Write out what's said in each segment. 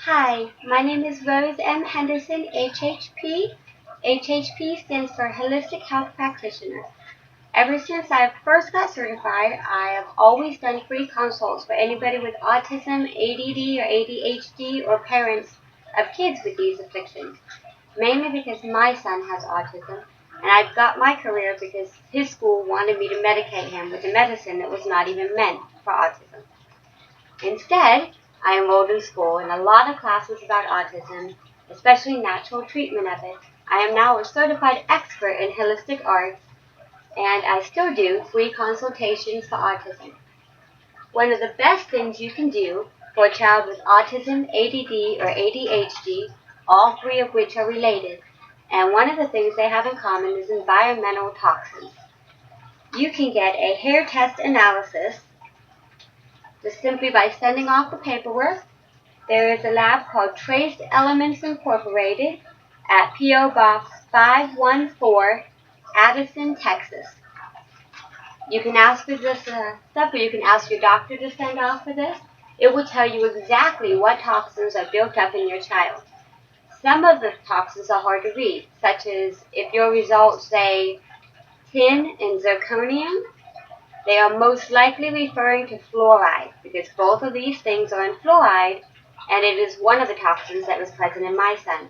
Hi, my name is Rose M. Henderson, HHP. HHP stands for Holistic Health Practitioner. Ever since I first got certified, I have always done free consults for anybody with autism, ADD or ADHD, or parents of kids with these afflictions. Mainly because my son has autism, and I got my career because his school wanted me to medicate him with a medicine that was not even meant for autism. Instead, I enrolled in school in a lot of classes about autism, especially natural treatment of it. I am now a certified expert in holistic arts, and I still do free consultations for autism. One of the best things you can do for a child with autism, ADD, or ADHD, all three of which are related, and one of the things they have in common is environmental toxins. You can get a hair test analysis just simply by sending off the paperwork. There is a lab called Trace Elements Incorporated at P.O. Box 514, Addison, Texas. You can ask for this stuff, or you can ask your doctor to send off for this. It will tell you exactly what toxins are built up in your child. Some of the toxins are hard to read, such as if your results say tin and zirconium, they are most likely referring to fluoride, because both of these things are in fluoride, and it is one of the toxins that was present in my son.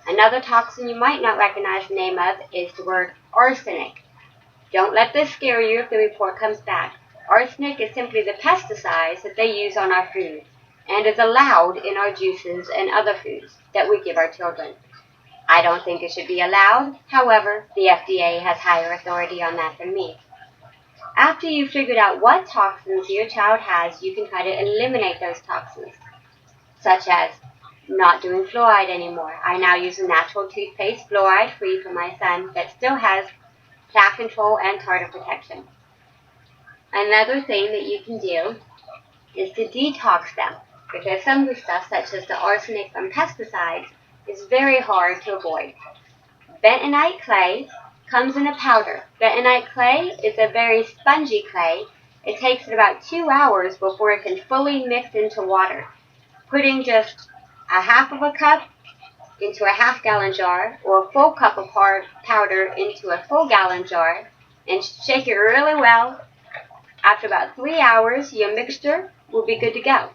Another toxin you might not recognize the name of is the word arsenic. Don't let this scare you if the report comes back. Arsenic is simply the pesticides that they use on our food, and is allowed in our juices and other foods that we give our children. I don't think it should be allowed. However, the FDA has higher authority on that than me. After you've figured out what toxins your child has, you can try to eliminate those toxins, such as not doing fluoride anymore. I now use a natural toothpaste, fluoride-free, for my son that still has plaque control and tartar protection. Another thing that you can do is to detox them, because some of the stuff, such as the arsenic from pesticides, is very hard to avoid. Bentonite clay comes in a powder. Bentonite clay is a very spongy clay. It takes about 2 hours before it can fully mix into water. Putting just a half of a cup into a half-gallon jar, or a full cup of powder into a full-gallon jar, and shake it really well. After about 3 hours, your mixture will be good to go.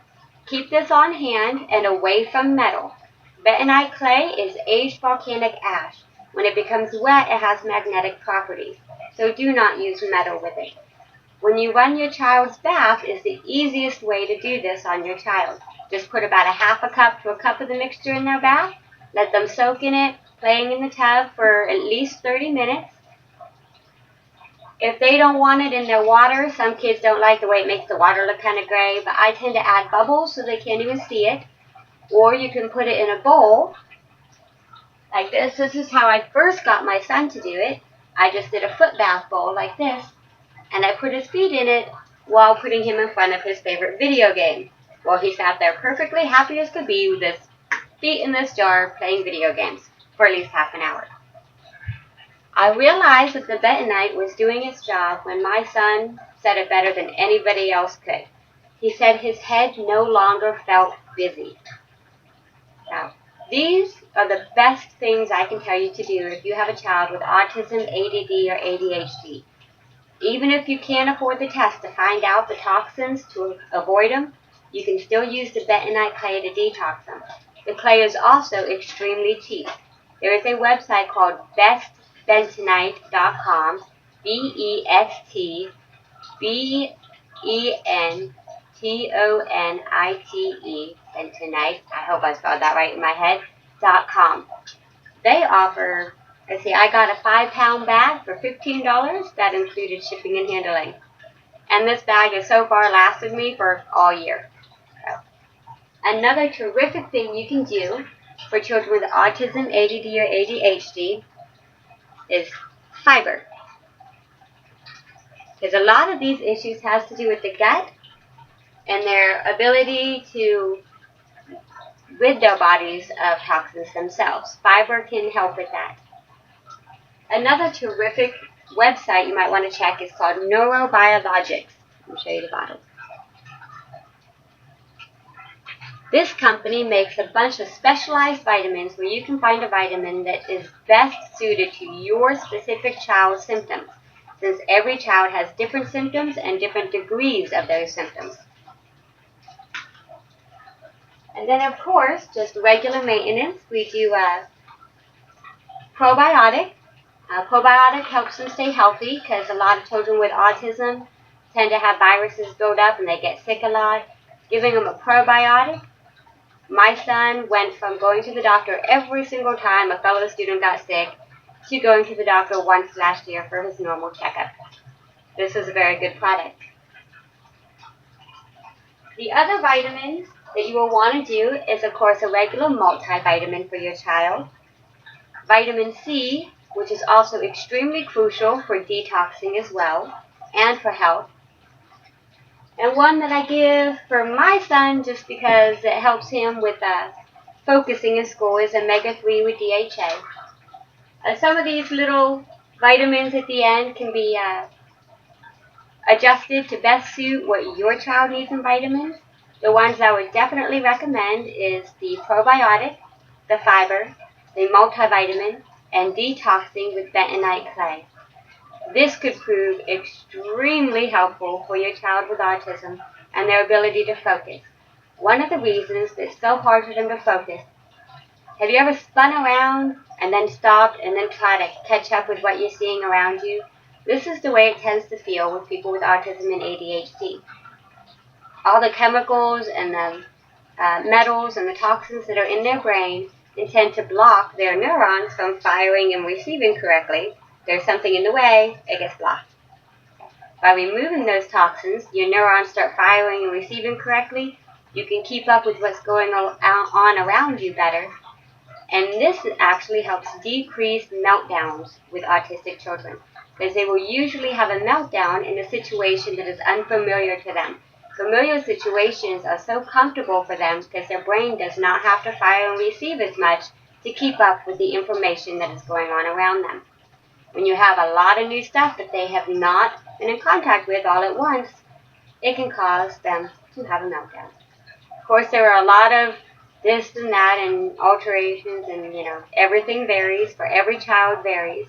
Keep this on hand and away from metal. Bentonite clay is aged volcanic ash. When it becomes wet, it has magnetic properties, so do not use metal with it. When you run your child's bath is the easiest way to do this on your child. Just put about a half a cup to a cup of the mixture in their bath. Let them soak in it, playing in the tub for at least 30 minutes. If they don't want it in their water, some kids don't like the way it makes the water look kind of gray, but I tend to add bubbles so they can't even see it. Or you can put it in a bowl like this. This is how I first got my son to do it. I just did a foot bath bowl like this, and I put his feet in it while putting him in front of his favorite video game. Well, he sat there perfectly happy as could be with his feet in this jar playing video games for at least half an hour. I realized that the bentonite was doing its job when my son said it better than anybody else could. He said his head no longer felt busy. Now, these are the best things I can tell you to do if you have a child with autism, ADD, or ADHD. Even if you can't afford the test to find out the toxins to avoid them, you can still use the bentonite clay to detox them. The clay is also extremely cheap. There is a website called bestbentonite.com, BESTBENTONITE, bentonite, I hope I spelled that right in my head, .com. They offer, I got a 5-pound bag for $15. That included shipping and handling. And this bag has so far lasted me for all year. So, another terrific thing you can do for children with autism, ADD, or ADHD is fiber. Because a lot of these issues has to do with the gut and their ability to rid their bodies of toxins themselves. Fiber can help with that. Another terrific website you might want to check is called Neurobiologics. Let me show you the bottle. This company makes a bunch of specialized vitamins where you can find a vitamin that is best suited to your specific child's symptoms, since every child has different symptoms and different degrees of those symptoms. And then, of course, just regular maintenance. We do a probiotic. Probiotic helps them stay healthy because a lot of children with autism tend to have viruses build up and they get sick a lot. Giving them a probiotic. My son went from going to the doctor every single time a fellow student got sick to going to the doctor once last year for his normal checkup. This is a very good product. The other vitamins that you will want to do is, of course, a regular multivitamin for your child. Vitamin C, which is also extremely crucial for detoxing as well and for health. And one that I give for my son just because it helps him with focusing in school is omega-3 with DHA. Some of these little vitamins at the end can be adjusted to best suit what your child needs in vitamins. The ones I would definitely recommend is the probiotic, the fiber, the multivitamin, and detoxing with bentonite clay. This could prove extremely helpful for your child with autism and their ability to focus. One of the reasons it's so hard for them to focus. Have you ever spun around and then stopped and then tried to catch up with what you're seeing around you? This is the way it tends to feel with people with autism and ADHD. All the chemicals and the metals and the toxins that are in their brain intend to block their neurons from firing and receiving correctly. There's something in the way, it gets blocked. By removing those toxins, your neurons start firing and receiving correctly. You can keep up with what's going on around you better. And this actually helps decrease meltdowns with autistic children, because they will usually have a meltdown in a situation that is unfamiliar to them. Familiar situations are so comfortable for them because their brain does not have to fire and receive as much to keep up with the information that is going on around them. When you have a lot of new stuff that they have not been in contact with all at once, it can cause them to have a meltdown. Of course, there are a lot of this and that and alterations and, everything varies. For every child varies.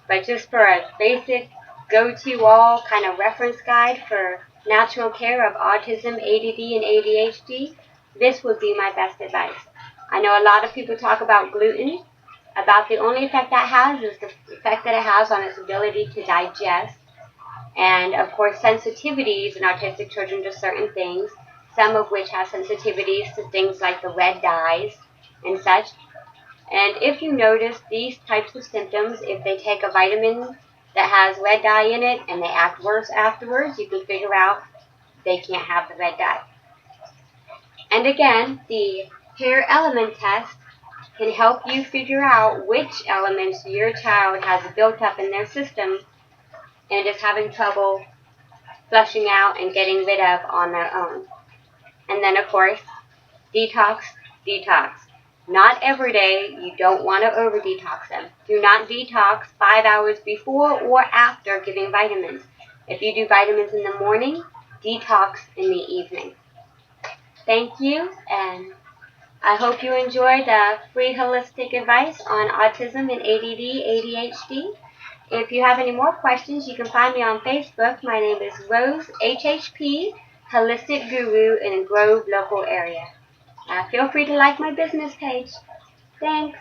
But just for a basic go-to all kind of reference guide for natural care of autism, ADD, and ADHD, this would be my best advice. I know a lot of people talk about gluten. About the only effect that has is the effect that it has on its ability to digest. And, of course, sensitivities in autistic children to certain things, some of which have sensitivities to things like the red dyes and such. And if you notice these types of symptoms, if they take a vitamin that has red dye in it and they act worse afterwards, you can figure out they can't have the red dye. And again, the hair element test can help you figure out which elements your child has built up in their system and is having trouble flushing out and getting rid of on their own. And then, of course, detox. Not every day. You don't want to over-detox them. Do not detox 5 hours before or after giving vitamins. If you do vitamins in the morning, detox in the evening. Thank you, and I hope you enjoyed free holistic advice on autism and ADD, ADHD. If you have any more questions, you can find me on Facebook. My name is Rose HHP, Holistic Guru in Grove local area. Feel free to like my business page. Thanks.